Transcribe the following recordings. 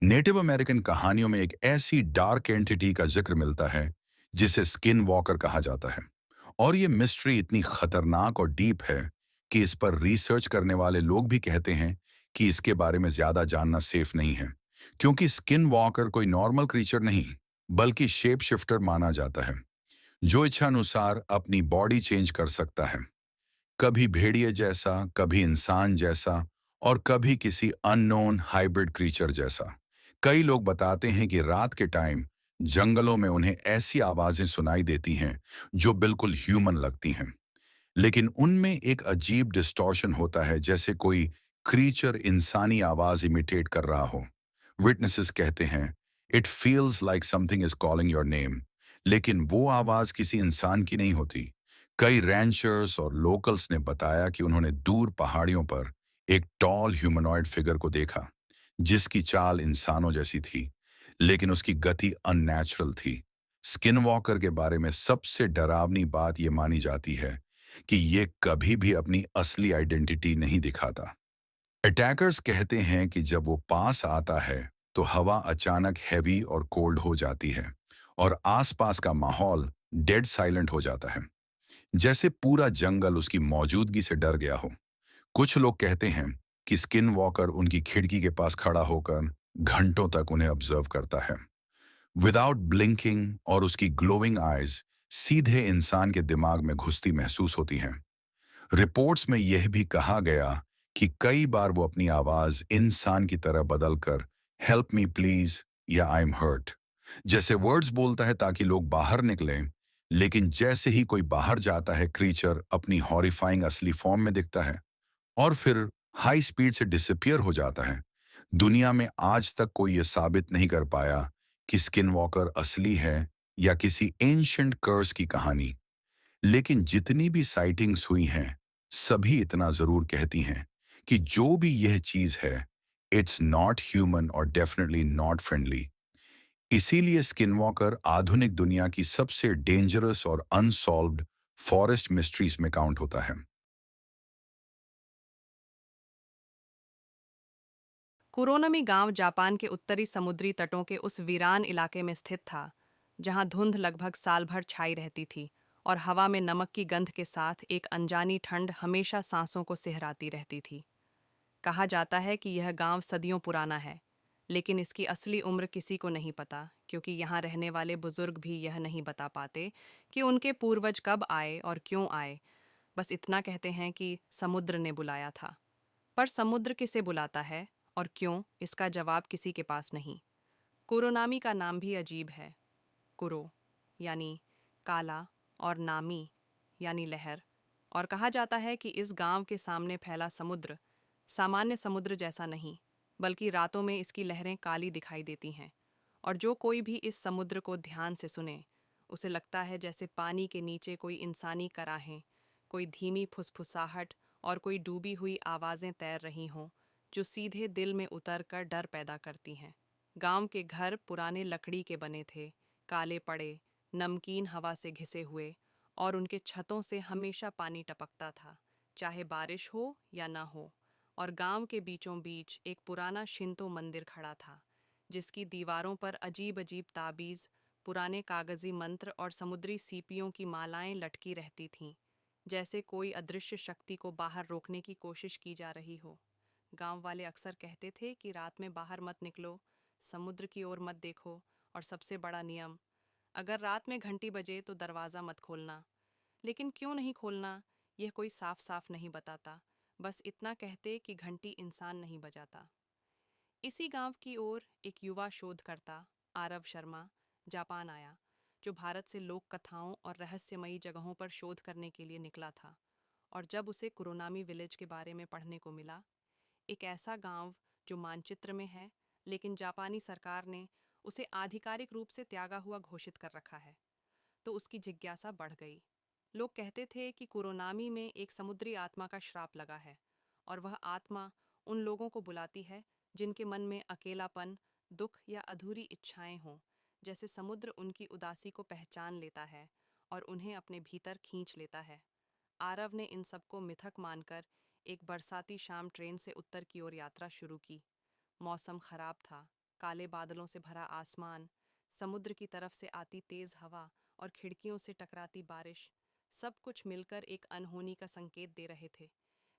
Native American कहानियों में एक ऐसी डार्क एंटिटी का जिक्र मिलता है जिसे स्किन वॉकर कहा जाता है। और ये मिस्ट्री इतनी खतरनाक और डीप है कि इस पर रिसर्च करने वाले लोग भी कहते हैं कि इसके बारे में ज्यादा जानना सेफ नहीं है, क्योंकि स्किन वॉकर कोई नॉर्मल क्रीचर नहीं बल्कि शेप शिफ्टर माना जाता है, जो इच्छानुसार अपनी बॉडी चेंज कर सकता है। कभी भेड़िए जैसा, कभी इंसान जैसा, और कभी किसी अननोन हाइब्रिड क्रीचर जैसा। कई लोग बताते हैं कि रात के टाइम जंगलों में उन्हें ऐसी आवाजें सुनाई देती हैं जो बिल्कुल ह्यूमन लगती हैं, लेकिन उनमें एक अजीब डिस्टॉर्शन होता है, जैसे कोई क्रीचर इंसानी आवाज इमिटेट कर रहा हो। विटनेसेस कहते हैं it feels like something is calling your name, लेकिन वो आवाज किसी इंसान की नहीं होती। कई रैंचर्स और लोकल्स ने बताया कि उन्होंने दूर पहाड़ियों पर एक टॉल ह्यूमनॉइड फिगर को देखा, जिसकी चाल इंसानों जैसी थी, लेकिन उसकी गति अननेचुरल थी। स्किन वॉकर के बारे में सबसे डरावनी बात यह मानी जाती है कि ये कभी भी अपनी असली आइडेंटिटी नहीं दिखाता। अटैकर्स कहते हैं कि जब वो पास आता है तो हवा अचानक हैवी और कोल्ड हो जाती है और आसपास का माहौल डेड साइलेंट हो जाता है, जैसे पूरा जंगल उसकी मौजूदगी से डर गया हो। कुछ लोग कहते हैं कि स्किन वॉकर उनकी खिड़की के पास खड़ा होकर घंटों तक उन्हें ऑब्जर्व करता है विदाउट ब्लिंकिंग, और उसकी ग्लोइंग आईज सीधे इंसान के दिमाग में घुसती महसूस होती हैं। रिपोर्ट्स में यह भी कहा गया कि कई बार वो अपनी आवाज इंसान की तरह बदलकर हेल्प मी प्लीज या आई एम हर्ट जैसे वर्ड्स बोलता है ताकि लोग बाहर निकलें, लेकिन जैसे ही कोई बाहर जाता है क्रीचर अपनी हॉरिफाइंग असली फॉर्म में दिखता है और फिर हाई स्पीड से डिसअपियर हो जाता है। दुनिया में आज तक कोई यह साबित नहीं कर पाया कि स्किन वॉकर असली है या किसी एंशंट कर्स की कहानी, लेकिन जितनी भी साइटिंग्स हुई हैं, सभी इतना जरूर कहती हैं कि जो भी यह चीज है, इट्स नॉट ह्यूमन और डेफिनेटली नॉट फ्रेंडली। इसीलिए स्किनवॉकर आधुनिक दुनिया की सबसे डेंजरस और अनसॉल्व्ड फॉरेस्ट मिस्ट्रीज में काउंट होता है। कुरोनमी गांव जापान के उत्तरी समुद्री तटों के उस वीरान इलाके में स्थित था, जहां धुंध लगभग साल भर छाई रहती थी और हवा में नमक की गंध के साथ एक अनजानी ठंड हमेशा सांसों को सिहराती रहती थी। कहा जाता है कि यह गांव सदियों पुराना है, लेकिन इसकी असली उम्र किसी को नहीं पता, क्योंकि यहाँ रहने वाले बुजुर्ग भी यह नहीं बता पाते कि उनके पूर्वज कब आए और क्यों आए। बस इतना कहते हैं कि समुद्र ने बुलाया था। पर समुद्र किसे बुलाता है और क्यों, इसका जवाब किसी के पास नहीं। कुरोनामी का नाम भी अजीब है। कुरो यानी काला और नामी यानी लहर। और कहा जाता है कि इस गांव के सामने फैला समुद्र सामान्य समुद्र जैसा नहीं, बल्कि रातों में इसकी लहरें काली दिखाई देती हैं। और जो कोई भी इस समुद्र को ध्यान से सुने, उसे लगता है जैसे पानी के नीचे कोई इंसानी कराहें, कोई धीमी फुसफुसाहट और कोई डूबी हुई आवाज़ें तैर रही हों, जो सीधे दिल में उतर कर डर पैदा करती हैं। गांव के घर पुराने लकड़ी के बने थे, काले पड़े, नमकीन हवा से घिसे हुए, और उनके छतों से हमेशा पानी टपकता था, चाहे बारिश हो या ना हो। और गांव के बीचों बीच एक पुराना शिंतो मंदिर खड़ा था, जिसकी दीवारों पर अजीब अजीब ताबीज़, पुराने कागजी मंत्र और समुद्री सीपियों की मालाएं लटकी रहती थीं, जैसे कोई अदृश्य शक्ति को बाहर रोकने की कोशिश की जा रही हो। गांव वाले अक्सर कहते थे कि रात में बाहर मत निकलो, समुद्र की ओर मत देखो, और सबसे बड़ा नियम, अगर रात में घंटी बजे तो दरवाज़ा मत खोलना। लेकिन क्यों नहीं खोलना, यह कोई साफ साफ नहीं बताता, बस इतना कहते कि घंटी इंसान नहीं बजाता। इसी गांव की ओर एक युवा शोधकर्ता, आरव शर्मा, जापान आया, जो भारत से लोक कथाओं और रहस्यमयी जगहों पर शोध करने के लिए निकला था। और जब उसे कुरोनामी विलेज के बारे में पढ़ने को मिला, एक ऐसा गांव जो मानचित्र में है, लेकिन जापानी सरकार ने उसे आधिकारिक रूप से त्यागा हुआ घोषित कर रखा है, तो उसकी जिज्ञासा बढ़ गई। लोग कहते थे कि कुरोनामी में एक समुद्री आत्मा का श्राप लगा है, और वह आत्मा उन लोगों को बुलाती है जिनके मन में अकेलापन, दुख या अधूरी इच्छाएं हों। जैसे समुद्र उनकी उदासी को पहचान लेता है और उन्हें अपने भीतर खींच लेता है। आरव ने इन सबको मिथक मानकर एक बरसाती शाम ट्रेन से उत्तर की ओर यात्रा शुरू की। मौसम खराब था, काले बादलों से भरा आसमान, समुद्र की तरफ से आती तेज हवा और खिड़कियों से टकराती बारिश, सब कुछ मिलकर एक अनहोनी का संकेत दे रहे थे।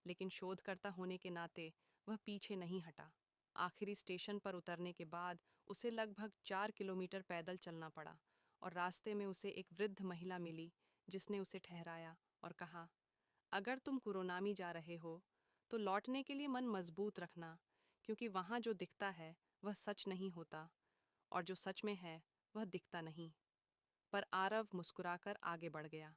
लेकिन शोधकर्ता होने के नाते वह पीछे नहीं हटा। आखिरी स्टेशन पर उतरने के बाद उसे लगभग 4 किलोमीटर पैदल चलना पड़ा और रास्ते में उसे एक वृद्ध महिला मिली जिसने उसे ठहराया और कहा, अगर तुम कुरोनामी जा रहे हो तो लौटने के लिए मन मजबूत रखना, क्योंकि वहां जो दिखता है वह सच नहीं होता और जो सच में है वह दिखता नहीं। पर आरव मुस्कुराकर आगे बढ़ गया।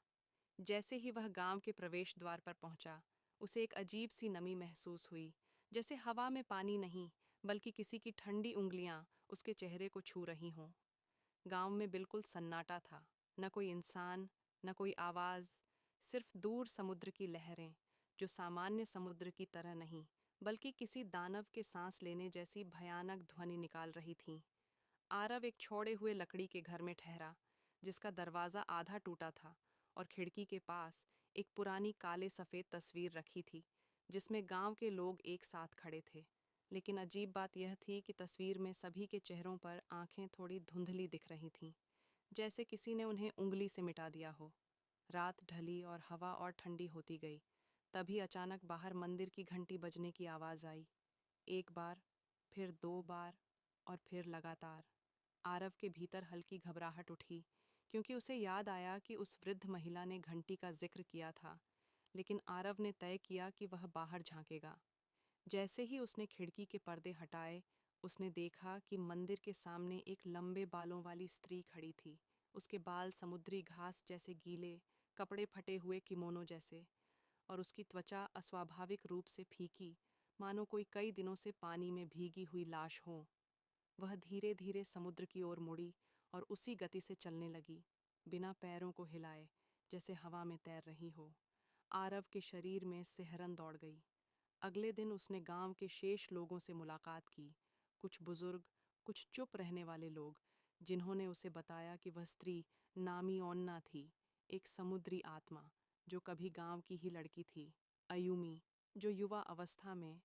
जैसे ही वह गांव के प्रवेश द्वार पर पहुंचा, उसे एक अजीब सी नमी महसूस हुई, जैसे हवा में पानी नहीं बल्कि किसी की ठंडी उंगलियां उसके चेहरे को छू रही हों। गांव में बिल्कुल सन्नाटा था, न कोई इंसान, न कोई आवाज, सिर्फ दूर समुद्र की लहरें, जो सामान्य समुद्र की तरह नहीं बल्कि किसी दानव के सांस लेने जैसी भयानक ध्वनि निकाल रही थीं। आरव एक छोड़े हुए लकड़ी के घर में ठहरा, जिसका दरवाजा आधा टूटा था और खिड़की के पास एक पुरानी काले सफेद तस्वीर रखी थी, जिसमें गांव के लोग एक साथ खड़े थे। लेकिन अजीब बात यह थी कि तस्वीर में सभी के चेहरों पर आंखें थोड़ी धुंधली दिख रही थीं, जैसे किसी ने उन्हें उंगली से मिटा दिया हो। रात ढली और हवा और ठंडी होती गई। तभी अचानक बाहर मंदिर की घंटी बजने की आवाज़ आई। एक बार, फिर 2 बार और फिर लगातार। आरव के भीतर हल्की घबराहट उठी, क्योंकि उसे याद आया कि उस वृद्ध महिला ने घंटी का जिक्र किया था। लेकिन आरव ने तय किया कि वह बाहर झांकेगा। जैसे ही उसने खिड़की के पर्दे हटाए, उसने देखा कि मंदिर के सामने एक लंबे बालों वाली स्त्री खड़ी थी। उसके बाल समुद्री घास जैसे गीले, कपड़े फटे हुए किमोनो जैसे, और उसकी त्वचा अस्वाभाविक रूप से फीकी, मानो कोई कई दिनों से पानी में भीगी हुई लाश हो। वह धीरे धीरे समुद्र की ओर मुड़ी और उसी गति से चलने लगी, बिना पैरों को हिलाए, जैसे हवा में तैर रही हो। आरव के शरीर में सिहरन दौड़ गई। अगले दिन उसने गांव के शेष लोगों से मुलाकात की, कुछ बुजुर्ग, कुछ चुप रहने वाले लोग, जिन्होंने उसे बताया कि वह स्त्री नामी ओन्ना थी, एक समुद्री आत्मा जो कभी गांव की ही लड़की थी, अयूमी, जो युवा अवस्था में।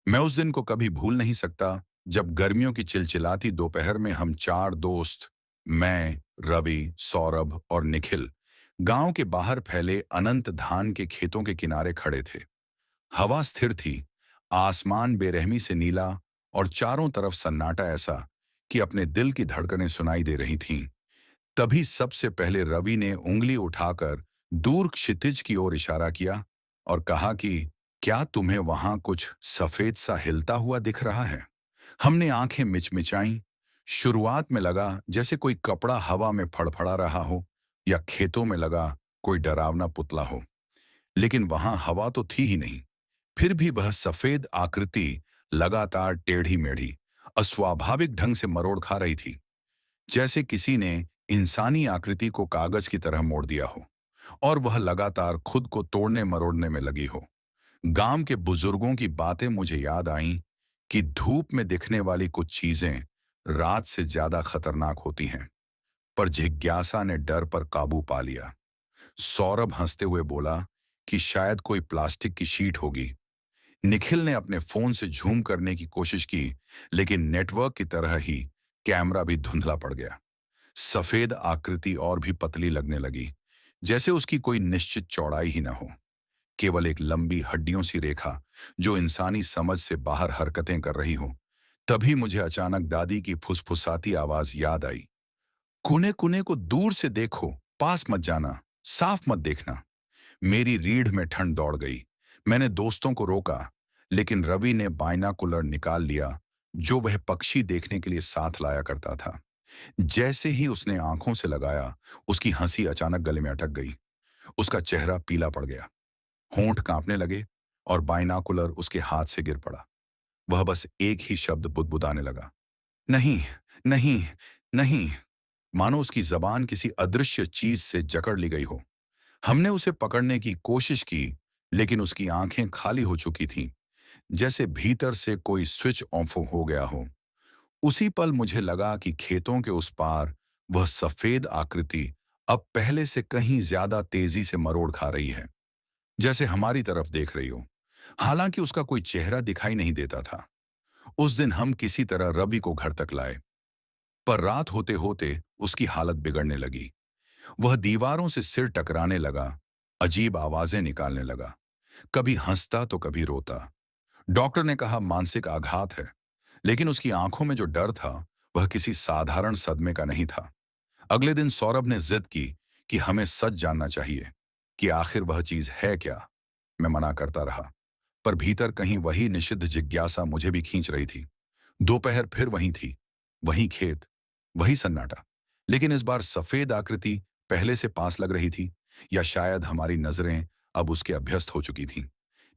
मैं उस दिन को कभी भूल नहीं सकता, जब गर्मियों की चिलचिलाती दोपहर में हम चार दोस्त, मैं, रवि, सौरभ और निखिल, गांव के बाहर फैले अनंत धान के खेतों के किनारे खड़े थे। हवा स्थिर थी, आसमान बेरहमी से नीला और चारों तरफ सन्नाटा ऐसा कि अपने दिल की धड़कनें सुनाई दे रही थीं। तभी सबसे पहले रवि ने उंगली उठाकर दूर क्षितिज की ओर इशारा किया और कहा कि क्या तुम्हें वहां कुछ सफेद सा हिलता हुआ दिख रहा है? हमने आंखें मिचमिचाईं। शुरुआत में लगा जैसे कोई कपड़ा हवा में फड़फड़ा रहा हो या खेतों में लगा कोई डरावना पुतला हो, लेकिन वहां हवा तो थी ही नहीं। फिर भी वह सफेद आकृति लगातार टेढ़ी मेढ़ी, अस्वाभाविक ढंग से मरोड़ खा रही थी, जैसे किसी ने इंसानी आकृति को कागज की तरह मोड़ दिया हो और वह लगातार खुद को तोड़ने मरोड़ने में लगी हो। गांव के बुजुर्गों की बातें मुझे याद आईं कि धूप में दिखने वाली कुछ चीजें रात से ज्यादा खतरनाक होती हैं। पर जिज्ञासा ने डर पर काबू पा लिया। सौरभ हंसते हुए बोला कि शायद कोई प्लास्टिक की शीट होगी। निखिल ने अपने फोन से झूम करने की कोशिश की, लेकिन नेटवर्क की तरह ही कैमरा भी धुंधला पड़ गया। सफेद आकृति और भी पतली लगने लगी, जैसे उसकी कोई निश्चित चौड़ाई ही न हो, केवल एक लंबी हड्डियों सी रेखा जो इंसानी समझ से बाहर हरकतें कर रही हो। तभी मुझे अचानक दादी की फुसफुसाती आवाज याद आई, कुने कुने को दूर से देखो, पास मत जाना, साफ मत देखना। मेरी रीढ़ में ठंड दौड़ गई। मैंने दोस्तों को रोका, लेकिन रवि ने बाइनाकुलर निकाल लिया, जो वह पक्षी देखने के लिए साथ लाया करता था। जैसे ही उसने आंखों से लगाया, उसकी हंसी अचानक गले में अटक गई। उसका चेहरा पीला पड़ गया, होंठ कांपने लगे और बाइनाकुलर उसके हाथ से गिर पड़ा। वह बस एक ही शब्द बुदबुदाने लगा, नहीं, नहीं, नहीं, मानो उसकी जबान किसी अदृश्य चीज से जकड़ ली गई हो। हमने उसे पकड़ने की कोशिश की, लेकिन उसकी आंखें खाली हो चुकी थीं, जैसे भीतर से कोई स्विच ऑफ हो गया हो। उसी पल मुझे लगा कि खेतों के उस पार वह सफेद आकृति अब पहले से कहीं ज्यादा तेजी से मरोड़ खा रही है, जैसे हमारी तरफ देख रही हो। हालांकि उसका कोई चेहरा दिखाई नहीं देता था। उस दिन हम किसी तरह रवि को घर तक लाए, पर रात होते होते उसकी हालत बिगड़ने लगी। वह दीवारों से सिर टकराने लगा, अजीब आवाजें निकालने लगा, कभी हंसता तो कभी रोता। डॉक्टर ने कहा मानसिक आघात है, लेकिन उसकी आंखों में जो डर था वह किसी साधारण सदमे का नहीं था। अगले दिन सौरभ ने जिद की कि हमें सच जानना चाहिए कि आखिर वह चीज है क्या। मैं मना करता रहा, पर भीतर कहीं वही निषिद्ध जिज्ञासा मुझे भी खींच रही थी। दोपहर फिर वहीं थी, वही खेत, वही सन्नाटा, लेकिन इस बार सफेद आकृति पहले से पास लग रही थी, या शायद हमारी नजरें अब उसके अभ्यस्त हो चुकी थीं।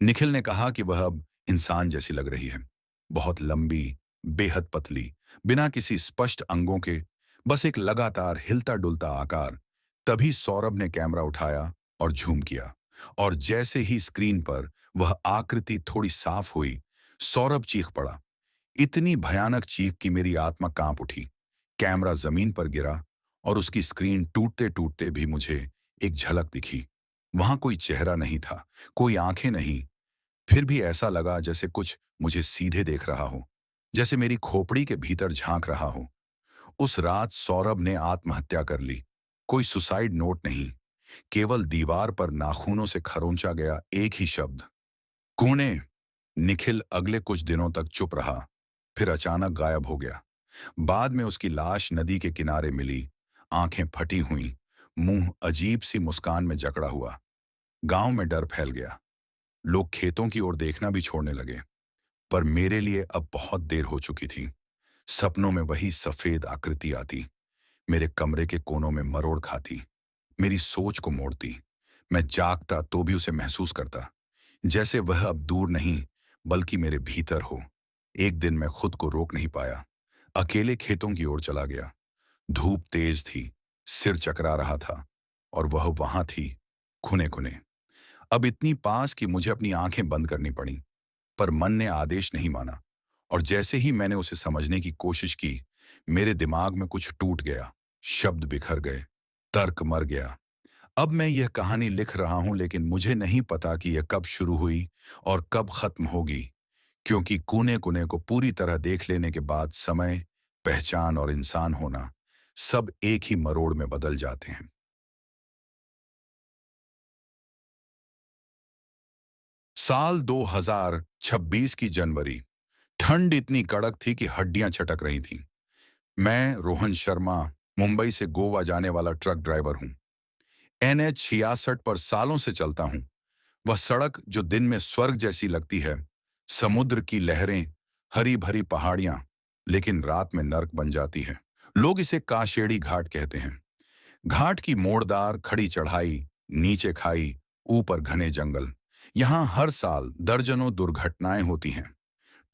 निखिल ने कहा कि वह अब इंसान जैसी लग रही है, बहुत लंबी, बेहद पतली, बिना किसी स्पष्ट अंगों के, बस एक लगातार हिलता डुलता आकार। तभी सौरभ ने कैमरा उठाया और झूम किया, और जैसे ही स्क्रीन पर वह आकृति थोड़ी साफ हुई, सौरभ चीख पड़ा, इतनी भयानक चीख कि मेरी आत्मा कांप उठी। कैमरा जमीन पर गिरा और उसकी स्क्रीन टूटते टूटते भी मुझे एक झलक दिखी। वहां कोई चेहरा नहीं था, कोई आंखें नहीं, फिर भी ऐसा लगा जैसे कुछ मुझे सीधे देख रहा हो, जैसे मेरी खोपड़ी के भीतर झांक रहा हो। उस रात सौरभ ने आत्महत्या कर ली। कोई सुसाइड नोट नहीं, केवल दीवार पर नाखूनों से खरोंचा गया एक ही शब्द, कूने। निखिल अगले कुछ दिनों तक चुप रहा, फिर अचानक गायब हो गया। बाद में उसकी लाश नदी के किनारे मिली, आंखें फटी हुई, मुंह अजीब सी मुस्कान में जकड़ा हुआ। गांव में डर फैल गया, लोग खेतों की ओर देखना भी छोड़ने लगे। पर मेरे लिए अब बहुत देर हो चुकी थी। सपनों में वही सफेद आकृति आती, मेरे कमरे के कोनों में मरोड़ खाती, मेरी सोच को मोड़ती। मैं जागता तो भी उसे महसूस करता, जैसे वह अब दूर नहीं बल्कि मेरे भीतर हो। एक दिन मैं खुद को रोक नहीं पाया, अकेले खेतों की ओर चला गया। धूप तेज थी, सिर चकरा रहा था, और वह वहां थी, खुने खुने, अब इतनी पास कि मुझे अपनी आंखें बंद करनी पड़ी। पर मन ने आदेश नहीं माना, और जैसे ही मैंने उसे समझने की कोशिश की, मेरे दिमाग में कुछ टूट गया, शब्द बिखर गए, तर्क मर गया। अब मैं यह कहानी लिख रहा हूं, लेकिन मुझे नहीं पता कि यह कब शुरू हुई और कब खत्म होगी, क्योंकि कोने कोने को पूरी तरह देख लेने के बाद समय, पहचान और इंसान होना सब एक ही मरोड़ में बदल जाते हैं। साल 2026 की जनवरी। ठंड इतनी कड़क थी कि हड्डियां छटक रही थीं। मैं रोहन शर्मा, मुंबई से गोवा जाने वाला ट्रक ड्राइवर हूं। NH 66 पर सालों से चलता हूं। वह सड़क जो दिन में स्वर्ग जैसी लगती है, समुद्र की लहरें, हरी भरी पहाड़ियां, लेकिन रात में नर्क बन जाती है। लोग इसे काशेड़ी घाट कहते हैं। घाट की मोड़दार खड़ी चढ़ाई, नीचे खाई, ऊपर घने जंगल। यहां हर साल दर्जनों दुर्घटनाएं होती हैं।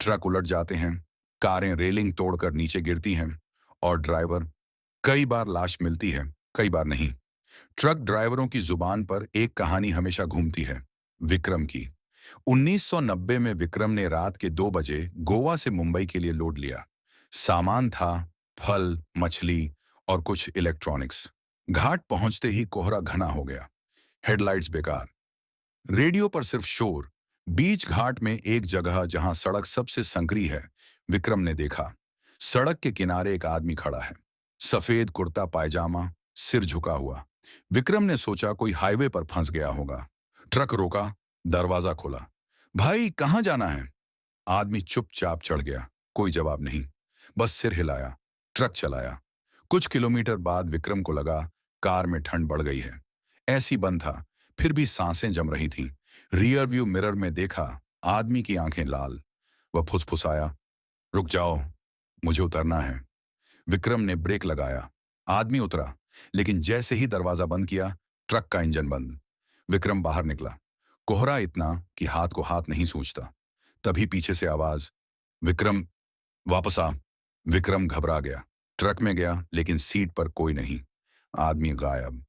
ट्रक उलट जाते हैं, कारें रेलिंग तोड़कर नीचे गिरती हैं, और ड्राइवर, कई बार लाश मिलती है, कई बार नहीं। ट्रक ड्राइवरों की जुबान पर एक कहानी हमेशा घूमती है, विक्रम की। 1990 में विक्रम ने रात के 2 बजे गोवा से मुंबई के लिए लोड लिया। सामान था फल, मछली और कुछ इलेक्ट्रॉनिक्स। घाट पहुंचते ही कोहरा घना हो गया, हेडलाइट्स बेकार, रेडियो पर सिर्फ शोर। बीच घाट में एक जगह जहां सड़क सबसे संकरी है, विक्रम ने देखा। सड़क के किनारे एक आदमी खड़ा है, सफेद कुर्ता पायजामा, सिर झुका हुआ। विक्रम ने सोचा कोई हाईवे पर फंस गया होगा। ट्रक रोका, दरवाजा खोला। भाई कहाँ जाना है? आदमी चुपचाप चढ़ गया, कोई जवाब नहीं, बस सिर हिलाया, ट्रक चलाया। कुछ किलोमीटर बाद विक्रम को लगा कार में ठंड बढ़ गई है। ऐसी बंद था, फिर भी सांसें जम रही थीं। रियर व्यू मिरर में देखा, आदमी की आंखें लाल। वह फुसफुसाया, रुक जाओ, मुझे उतरना है। विक्रम ने ब्रेक लगाया, आदमी उतरा, लेकिन जैसे ही दरवाजा बंद किया, ट्रक का इंजन बंद। विक्रम बाहर निकला, कोहरा इतना कि हाथ को हाथ नहीं सूझता। तभी पीछे से आवाज, विक्रम वापस आ। विक्रम घबरा गया, ट्रक में गया, लेकिन सीट पर कोई नहीं। आदमी गायब।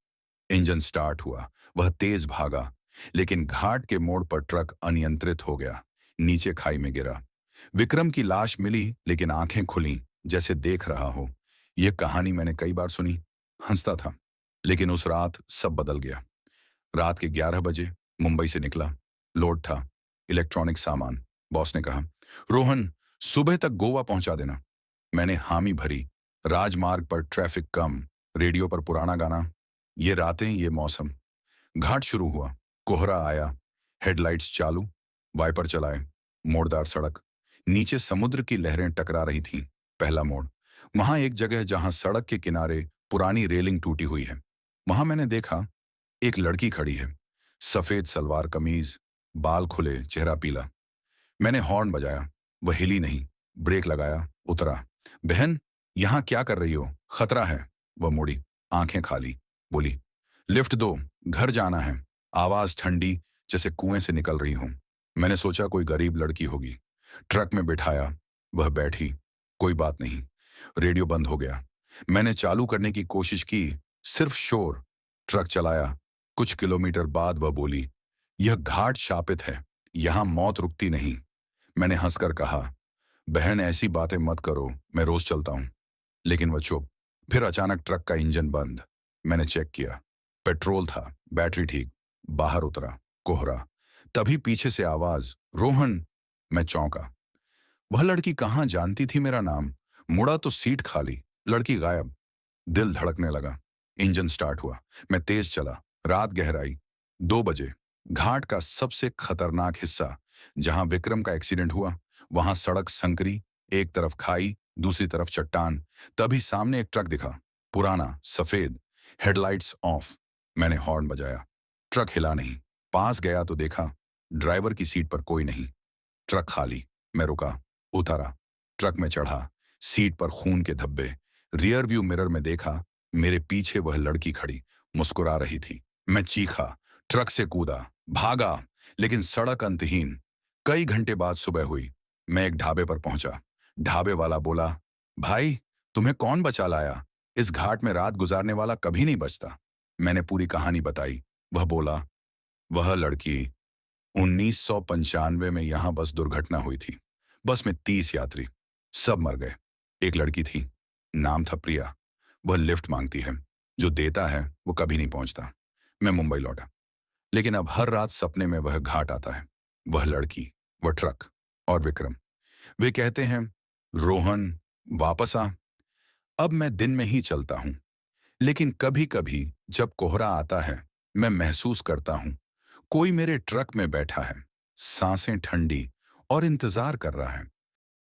इंजन स्टार्ट हुआ, वह तेज भागा, लेकिन घाट के मोड़ पर ट्रक अनियंत्रित हो गया, नीचे खाई में गिरा। विक्रम की लाश मिली, लेकिन आंखें खुली, जैसे देख रहा हो। यह कहानी मैंने कई बार सुनी, हंसता था, लेकिन उस रात सब बदल गया। रात के 11 बजे मुंबई से निकला, लोड था, इलेक्ट्रॉनिक सामान। बॉस ने कहा, रोहन, सुबह तक गोवा पहुंचा देना। मैंने हामी भरी। राजमार्ग पर ट्रैफिक कम, रेडियो पर पुराना गाना, ये रातें ये मौसम। घाट शुरू हुआ, कोहरा आया, हेडलाइट्स चालू, वाइपर चलाए, मोड़दार सड़क, नीचे समुद्र की लहरें टकरा रही थीं। पहला मोड़, वहां एक जगह जहां सड़क के किनारे पुरानी रेलिंग टूटी हुई है, वहां मैंने देखा एक लड़की खड़ी है, सफेद सलवार कमीज, बाल खुले, चेहरा पीला। मैंने हॉर्न बजाया, वह हिली नहीं। ब्रेक लगाया, उतरा। बहन, यहां क्या कर रही हो? खतरा है। वह मुड़ी, आंखें खाली, बोली, लिफ्ट दो, घर जाना है। आवाज ठंडी, जैसे कुएं से निकल रही हूं। मैंने सोचा कोई गरीब लड़की होगी। ट्रक में बिठाया, वह बैठी। कोई बात नहीं। रेडियो बंद हो गया। मैंने चालू करने की कोशिश की, सिर्फ शोर। ट्रक चलाया। कुछ किलोमीटर बाद वह बोली, यह घाट शापित है, यहां मौत रुकती नहीं। मैंने हंसकर कहा, बहन ऐसी बातें मत करो, मैं रोज चलता हूं। लेकिन वह चुप। फिर अचानक ट्रक का इंजन बंद। मैंने चेक किया, पेट्रोल था, बैटरी ठीक। बाहर उतरा, कोहरा। तभी पीछे से आवाज, रोहन। मैं चौंका। वह लड़की कहाँ जानती थी मेरा नाम? मुड़ा तो सीट खाली, लड़की गायब। दिल धड़कने लगा। इंजन स्टार्ट हुआ। मैं तेज चला। रात गहराई। 2 बजे। घाट का सबसे खतरनाक हिस्सा, जहां विक्रम का एक्सीडेंट हुआ, वहां सड़क संकरी, एक तरफ खाई, दूसरी तरफ चट्टान। तभी सामने एक ट्रक दिखा, पुराना, सफेद, हेडलाइट्स ऑफ। मैंने हॉर्न बजाया। ट्रक हिला नहीं। पास गया तो देखा, ड्राइवर की सीट पर कोई नहीं, ट्रक खाली। मैं रुका, उतरा, ट्रक में चढ़ा। सीट पर खून के धब्बे। रियर व्यू मिरर में देखा, मेरे पीछे वह लड़की खड़ी, मुस्कुरा रही थी। मैं चीखा, ट्रक से कूदा, भागा, लेकिन सड़क अंतहीन। कई घंटे बाद सुबह हुई। मैं एक ढाबे पर पहुंचा। ढाबे वाला बोला, भाई, तुम्हें कौन बचा लाया? इस घाट में रात गुजारने वाला कभी नहीं बचता। मैंने पूरी कहानी बताई। वह बोला, वह लड़की 1995 में यहां बस दुर्घटना हुई थी। बस में 30 यात्री, सब मर गए। एक लड़की थी, नाम था प्रिया। वह लिफ्ट मांगती है, जो देता है वो कभी नहीं पहुंचता। मैं मुंबई लौटा, लेकिन अब हर रात सपने में वह घाट आता है, वह लड़की, वह ट्रक और विक्रम। वे कहते हैं, रोहन, वापस आ। अब मैं दिन में ही चलता हूं, लेकिन कभी कभी जब कोहरा आता है, मैं महसूस करता हूं कोई मेरे ट्रक में बैठा है, सांसें ठंडी, और इंतजार कर रहा है।